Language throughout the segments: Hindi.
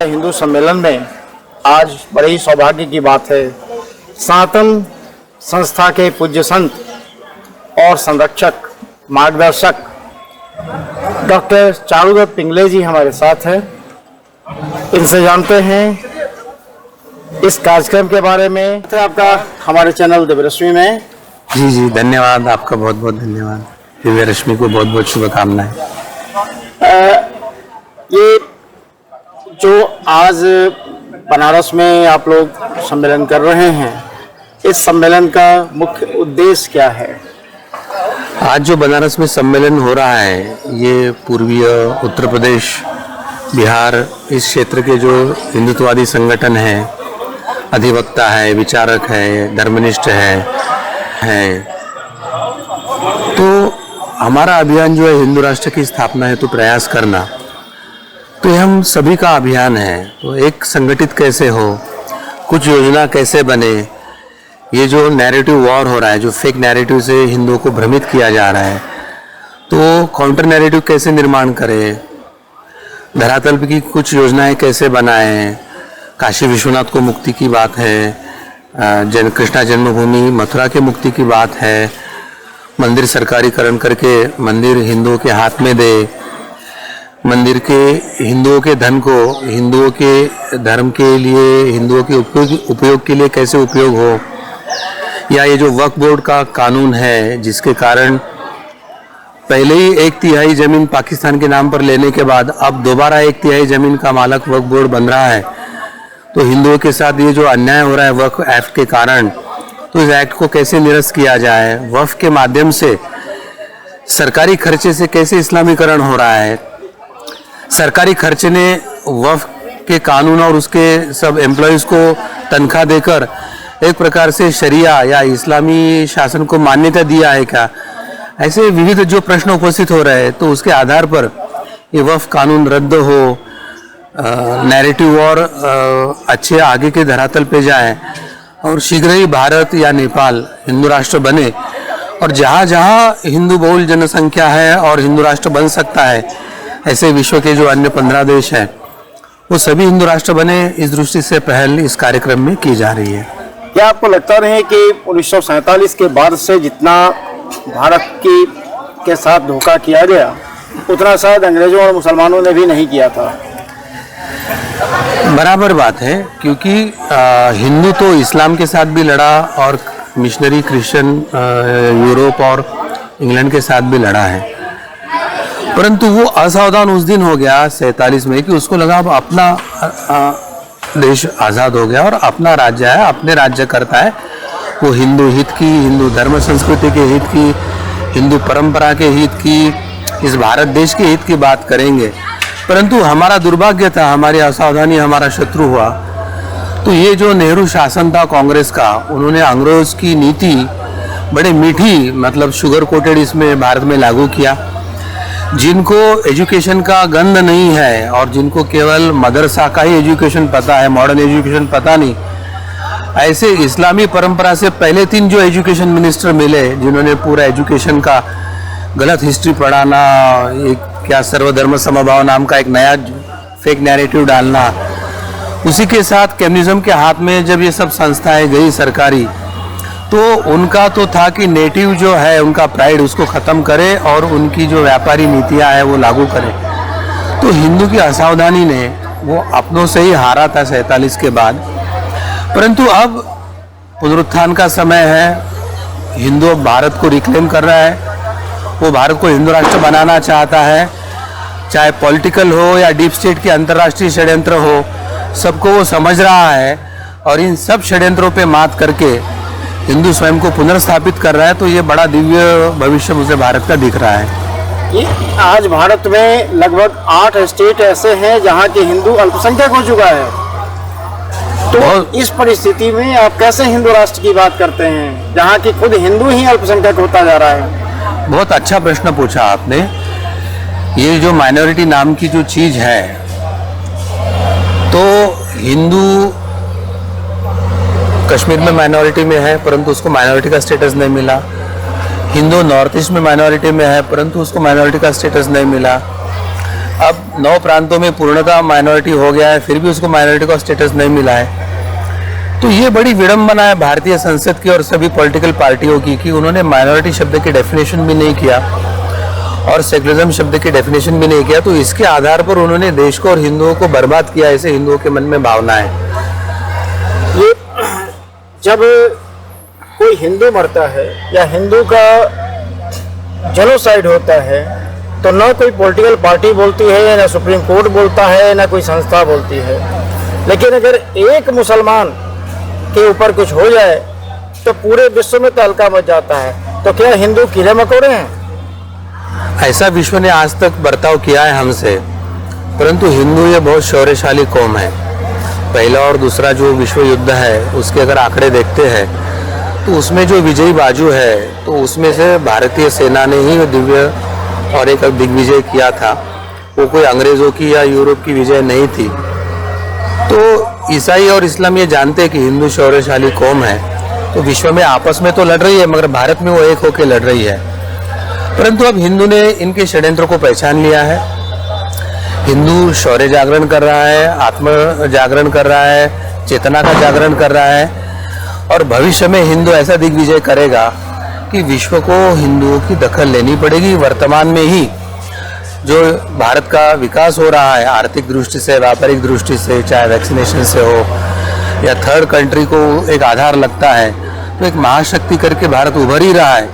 हिंदू सम्मेलन में आज बड़े ही सौभाग्य की बात है, सनातन संस्था के पूज्य संत और संरक्षक मार्गदर्शक डॉक्टर चारुदत्त पिंगले जी हमारे साथ हैं। इनसे जानते हैं इस कार्यक्रम के बारे में। तो आपका हमारे चैनल दिव्य रश्मि में जी धन्यवाद, आपका बहुत बहुत धन्यवाद। दिव्य रश्मि को बहुत बहुत शुभकामनाएं। ये जो आज बनारस में आप लोग सम्मेलन कर रहे हैं, इस सम्मेलन का मुख्य उद्देश्य क्या है? आज जो बनारस में सम्मेलन हो रहा है, ये पूर्वीय उत्तर प्रदेश, बिहार, इस क्षेत्र के जो हिंदुत्ववादी संगठन हैं, अधिवक्ता है, विचारक है, धर्मनिष्ठ है, तो हमारा अभियान जो है हिंदू राष्ट्र की स्थापना है तो प्रयास करना, तो ये हम सभी का अभियान है। तो एक संगठित कैसे हो, कुछ योजना कैसे बने, ये जो नैरेटिव वॉर हो रहा है, जो फेक नैरेटिव से हिंदुओं को भ्रमित किया जा रहा है, तो काउंटर नैरेटिव कैसे निर्माण करें, धरातल की कुछ योजनाएं कैसे बनाएं। काशी विश्वनाथ को मुक्ति की बात है, कृष्णा जन्मभूमि मथुरा के मुक्ति की बात है, मंदिर सरकारीकरण करके मंदिर हिंदुओं के हाथ में दे, मंदिर के हिंदुओं के धन को हिंदुओं के धर्म के लिए, हिंदुओं के उपयोग के लिए कैसे उपयोग हो, या ये जो वक्फ बोर्ड का कानून है जिसके कारण पहले ही 1/3 जमीन पाकिस्तान के नाम पर लेने के बाद अब दोबारा 1/3 जमीन का मालक वक्फ बोर्ड बन रहा है, तो हिंदुओं के साथ ये जो अन्याय हो रहा है वक्फ एक्ट के कारण, तो इस एक्ट को कैसे निरस्त किया जाए, वक्फ के माध्यम से सरकारी खर्चे से कैसे इस्लामीकरण हो रहा है, सरकारी खर्चे ने वक्फ के कानून और उसके सब एम्प्लॉयज़ को तनख्वाह देकर एक प्रकार से शरिया या इस्लामी शासन को मान्यता दिया है क्या? ऐसे विविध जो प्रश्न उपस्थित हो रहे हैं, तो उसके आधार पर ये वक्फ कानून रद्द हो, नैरेटिव और अच्छे आगे के धरातल पे जाए और शीघ्र ही भारत या नेपाल हिंदू राष्ट्र बने, और जहाँ जहाँ हिंदू बहुल जनसंख्या है और हिंदू राष्ट्र बन सकता है, ऐसे विश्व के जो अन्य 15 देश हैं वो सभी हिंदू राष्ट्र बने, इस दृष्टि से पहल इस कार्यक्रम में की जा रही है। क्या आपको लगता नहीं कि 1947 के बाद से जितना भारत के साथ धोखा किया गया, उतना शायद अंग्रेजों और मुसलमानों ने भी नहीं किया था? बराबर बात है, क्योंकि हिंदू तो इस्लाम के साथ भी लड़ा और मिशनरी क्रिश्चियन यूरोप और इंग्लैंड के साथ भी लड़ा है, परंतु वो असावधान उस दिन हो गया 47 में कि उसको लगा अब अपना देश आज़ाद हो गया और अपना राज्य है, अपने राज्य करता है, वो हिंदू हित की, हिंदू धर्म संस्कृति के हित की, हिंदू परंपरा के हित की, इस भारत देश के हित की बात करेंगे। परंतु हमारा दुर्भाग्य था, हमारी असावधानी हमारा शत्रु हुआ। तो ये जो नेहरू शासन था कांग्रेस का, उन्होंने अंग्रेज की नीति बड़े मीठी, मतलब शुगर कोटेड इसमें भारत में लागू किया। जिनको एजुकेशन का गंध नहीं है और जिनको केवल मदरसा का ही एजुकेशन पता है, मॉडर्न एजुकेशन पता नहीं, ऐसे इस्लामी परंपरा से पहले 3 जो एजुकेशन मिनिस्टर मिले, जिन्होंने पूरा एजुकेशन का गलत हिस्ट्री पढ़ाना, एक क्या सर्वधर्म समभाव नाम का एक नया फेक नैरेटिव डालना, उसी के साथ कम्युनिज्म के हाथ में जब ये सब संस्थाएं गई सरकारी, तो उनका तो था कि नेटिव जो है उनका प्राइड उसको ख़त्म करे और उनकी जो व्यापारी नीतियाँ हैं वो लागू करे। तो हिंदू की असावधानी ने वो अपनों से ही हारा था 47 के बाद। परंतु अब पुनरुत्थान का समय है, हिंदू भारत को रिक्लेम कर रहा है, वो भारत को हिंदू राष्ट्र बनाना चाहता है, चाहे पॉलिटिकल हो या डीप स्टेट के अंतर्राष्ट्रीय षड्यंत्र हो, सबको वो समझ रहा है और इन सब षड्यंत्रों पे मात करके हिंदू स्वयं को पुनर्स्थापित कर रहा है। तो ये बड़ा दिव्य भविष्य मुझे भारत का दिख रहा है। ये आज भारत में लगभग 8 स्टेट ऐसे हैं जहाँ के हिंदू अल्पसंख्यक हो चुका है, तो इस परिस्थिति में आप कैसे हिंदू राष्ट्र की बात करते हैं जहाँ की खुद हिंदू ही अल्पसंख्यक होता जा रहा है? बहुत अच्छा प्रश्न पूछा आपने। ये जो माइनॉरिटी नाम की जो चीज़ है, तो हिंदू कश्मीर में माइनॉरिटी में है परंतु उसको माइनॉरिटी का स्टेटस नहीं मिला, हिंदू नॉर्थ ईस्ट में माइनॉरिटी में है परंतु उसको माइनॉरिटी का स्टेटस नहीं मिला, अब 9 प्रांतों में पूर्णतः माइनॉरिटी हो गया है, फिर भी उसको माइनॉरिटी का स्टेटस नहीं मिला है। तो ये बड़ी विडंबना है भारतीय संसद की और सभी पॉलिटिकल पार्टियों की कि उन्होंने माइनॉरिटी शब्द की डेफिनेशन भी नहीं किया और सेकुलरिज्म शब्द की डेफिनेशन भी नहीं किया। तो इसके आधार पर उन्होंने देश को और हिंदुओं को बर्बाद किया, ऐसे हिंदुओं के मन में भावना है। ये जब कोई हिंदू मरता है या हिंदू का जेनोसाइड होता है तो ना कोई पॉलिटिकल पार्टी बोलती है, ना सुप्रीम कोर्ट बोलता है, ना कोई संस्था बोलती है। लेकिन अगर एक मुसलमान के ऊपर कुछ हो जाए तो पूरे विश्व में तहलका मच जाता है। तो क्या हिंदू कीड़े मकोड़े हैं? ऐसा विश्व ने आज तक बर्ताव किया है हमसे, परंतु हिंदू ये बहुत शौर्यशाली कौम है। पहला और दूसरा जो विश्व युद्ध है उसके अगर आंकड़े देखते हैं तो उसमें जो विजयी बाजू है तो उसमें से भारतीय सेना ने ही दिव्य और एक दिग्विजय किया था। वो कोई अंग्रेज़ों की या यूरोप की विजय नहीं थी। तो ईसाई और इस्लाम ये जानते हैं कि हिंदू शौर्यशाली कौम है, तो विश्व में आपस में तो लड़ रही है मगर भारत में वो एक होकर लड़ रही है। परंतु अब हिंदू ने इनके षड्यंत्र को पहचान लिया है। हिंदू शौर्य जागरण कर रहा है, आत्म जागरण कर रहा है, चेतना का जागरण कर रहा है और भविष्य में हिंदू ऐसा दिग्विजय करेगा कि विश्व को हिंदुओं की दखल लेनी पड़ेगी। वर्तमान में ही जो भारत का विकास हो रहा है आर्थिक दृष्टि से, व्यापारिक दृष्टि से, चाहे वैक्सीनेशन से हो या थर्ड कंट्री को एक आधार लगता है, तो एक महाशक्ति करके भारत उभर ही रहा है।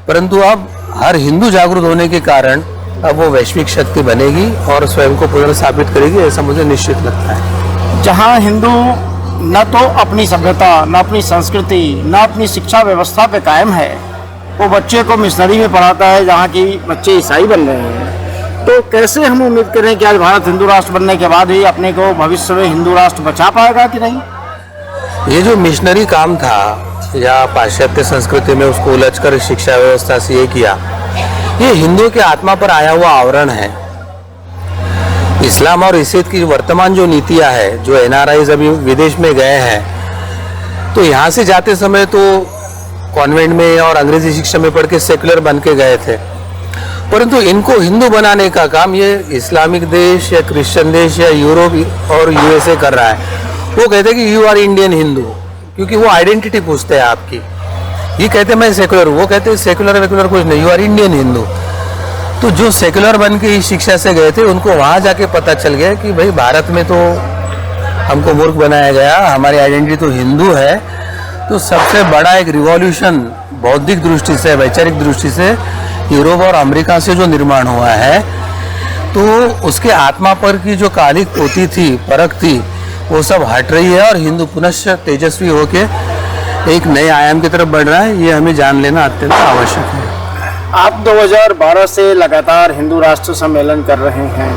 परंतु अब हर हिंदू जागरूक होने के कारण अब वो वैश्विक शक्ति बनेगी और स्वयं को पुनर्स्थापित करेगी, ऐसा मुझे निश्चित लगता है। जहाँ हिंदू न तो अपनी सभ्यता, न अपनी संस्कृति, न अपनी शिक्षा व्यवस्था पे कायम है, वो बच्चे को मिशनरी में पढ़ाता है जहाँ की बच्चे ईसाई बन रहे हैं। तो कैसे हम उम्मीद करें कि आज भारत हिंदू राष्ट्र बनने के बाद भी अपने को भविष्य में हिंदू राष्ट्र बचा पाएगा कि नहीं? ये जो मिशनरी काम था या पाश्चात्य संस्कृति में उसको उलझकर शिक्षा व्यवस्था से ये किया, ये हिंदुओं के आत्मा पर आया हुआ आवरण है। इस्लाम और ईसाईयत की वर्तमान जो नीतियां है, जो एनआरआईज अभी विदेश में गए हैं, तो यहाँ से जाते समय तो कॉन्वेंट में और अंग्रेजी शिक्षा में पढ़ के सेकुलर बन के गए थे, परंतु इनको हिंदू बनाने का काम ये इस्लामिक देश या क्रिश्चियन देश या यूरोप और यूएसए कर रहा है। वो कहते हैं कि यू आर इंडियन हिंदू, क्योंकि वो आइडेंटिटी पूछते हैं आपकी। ये कहते हैं मैं सेकुलर, वो कहते हैं सेकुलर वेकुलर कुछ नहीं, यू आर इंडियन हिंदू। तो जो सेकुलर बन के इस शिक्षा से गए थे उनको वहाँ जाके पता चल गया कि भाई भारत में तो हमको मूर्ख बनाया गया, हमारी आइडेंटिटी तो हिंदू है। तो सबसे बड़ा एक रिवॉल्यूशन बौद्धिक दृष्टि से, वैचारिक दृष्टि से यूरोप और अमेरिका से जो निर्माण हुआ है, तो उसके आत्मा पर की जो कालिक पोती थी, परख थी, वो सब हट रही है और हिंदू पुनश्च तेजस्वी होके एक नए आयाम की तरफ बढ़ रहा है। ये हमें जान लेना अत्यंत आवश्यक है। आप 2012 से लगातार हिंदू राष्ट्र सम्मेलन कर रहे हैं।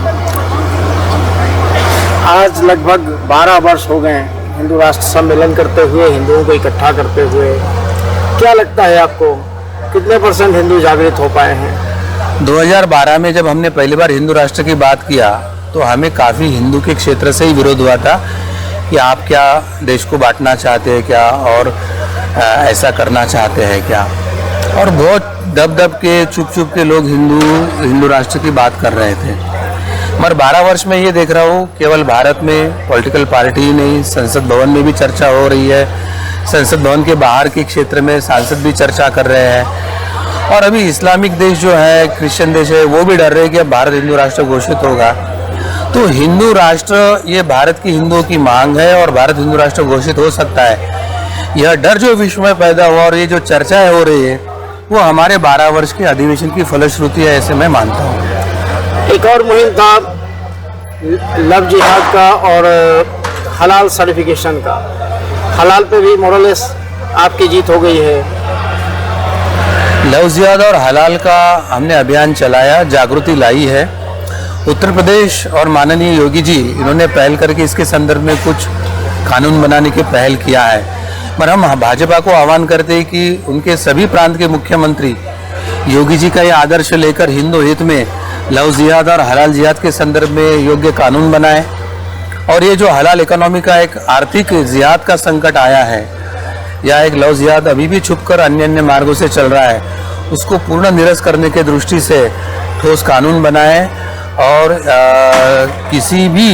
आज लगभग 12 वर्ष हो गए हिंदू राष्ट्र सम्मेलन करते हुए, हिंदुओं को इकट्ठा करते हुए। क्या लगता है आपको, कितने % हिंदू जागृत हो पाए हैं? 2012 में जब हमने पहली बार हिंदू राष्ट्र की बात किया तो हमें काफ़ी हिंदू के क्षेत्र से ही विरोध हुआ था कि आप क्या देश को बांटना चाहते हैं क्या, और ऐसा करना चाहते हैं क्या। और बहुत दब के चुप के लोग हिंदू राष्ट्र की बात कर रहे थे। मगर 12 वर्ष में ये देख रहा हूँ केवल भारत में पॉलिटिकल पार्टी ही नहीं, संसद भवन में भी चर्चा हो रही है। संसद भवन के बाहर के क्षेत्र में सांसद भी चर्चा कर रहे हैं। और अभी इस्लामिक देश जो है, क्रिश्चियन देश है, वो भी डर रहे हैं कि अब भारत हिंदू राष्ट्र घोषित होगा। तो हिंदू राष्ट्र ये भारत की हिंदुओं की मांग है और भारत हिंदू राष्ट्र घोषित हो सकता है। यह डर जो विश्व में पैदा हुआ और ये जो चर्चाएं हो रही है वो हमारे 12 वर्ष के अधिवेशन की फलश्रुति है, ऐसे मैं मानता हूँ। एक और मुहिम था लव जिहाद का और हलाल सर्टिफिकेशन का। हलाल पे भी मोरलेस आपकी जीत हो गई है। लव जिहाद और हलाल का हमने अभियान चलाया, जागृति लाई है। उत्तर प्रदेश और माननीय योगी जी इन्होंने पहल करके इसके संदर्भ में कुछ कानून बनाने की पहल किया है। पर हम भाजपा को आह्वान करते हैं कि उनके सभी प्रांत के मुख्यमंत्री योगी जी का ये आदर्श लेकर हिंदू हित में लव जिहाद और हलाल जिहाद के संदर्भ में योग्य कानून बनाए। और ये जो हलाल इकोनॉमी का एक आर्थिक जिहाद का संकट आया है या एक लव जिहाद अभी भी छुपकर अन्य अन्य मार्गों से चल रहा है, उसको पूर्ण निरस्त करने के दृष्टि से ठोस कानून बनाए और किसी भी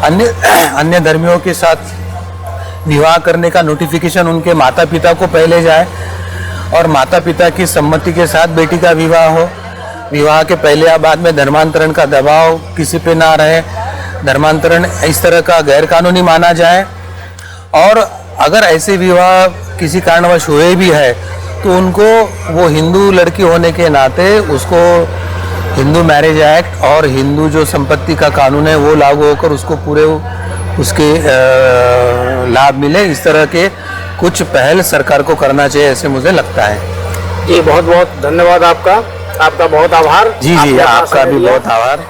अन्य धर्मियों के साथ विवाह करने का नोटिफिकेशन उनके माता पिता को पहले जाए और माता पिता की सम्मति के साथ बेटी का विवाह हो। विवाह के पहले या बाद में धर्मांतरण का दबाव किसी पे ना रहे, धर्मांतरण इस तरह का गैर कानूनी माना जाए। और अगर ऐसे विवाह किसी कारणवश हुए भी है तो उनको वो हिंदू लड़की होने के नाते उसको हिंदू मैरिज एक्ट और हिंदू जो संपत्ति का कानून है वो लागू होकर उसको पूरे उसके लाभ मिले। इस तरह के कुछ पहल सरकार को करना चाहिए, ऐसे मुझे लगता है। जी बहुत बहुत धन्यवाद आपका बहुत आभार। जी आपने अपना आपका समय भी दिया। बहुत आभार।